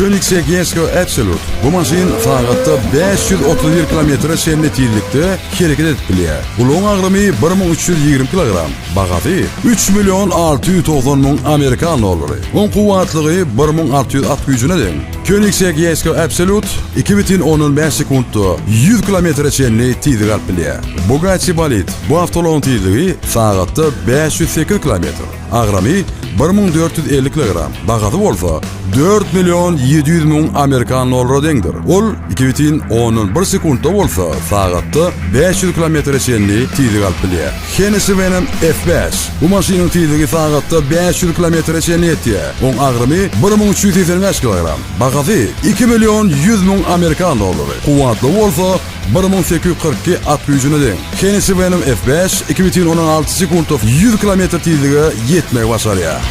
Koenigsegg Jesko Absolute. Bu maşin saatda 531 km senne tezlikte hareket edip bilýär. Ulun agramy 1320 kg. Bagady 3.690.000 Amerikan dollary. On kuwatlygy 1600 at güýjüne deň. Koenigsegg Jesko Absolute 2015 sekundda 100 km senne tezlik alyp bilýär. Bugatti Bolid bu avtologyn tezligi saatda 508 km. Agramy 1450 kg. Bagady bolsa 4.700.000 Amerikan dollary deňdir. Ol 2011 sekundda bolsa saatda 500 km senne tezlik alyp bilýär. Hennessy benim F5. Bu maşynyň tezligi saatda 500 km senne ýetýär. On agramy 1385 kg. Bagady 2.100.000 Amerikan dollary. Kuwatly bolsa 1842 at güýjüne deň. Hennessy benim F5 2016 sekundda 100 km tezlige ýetmek başarýar.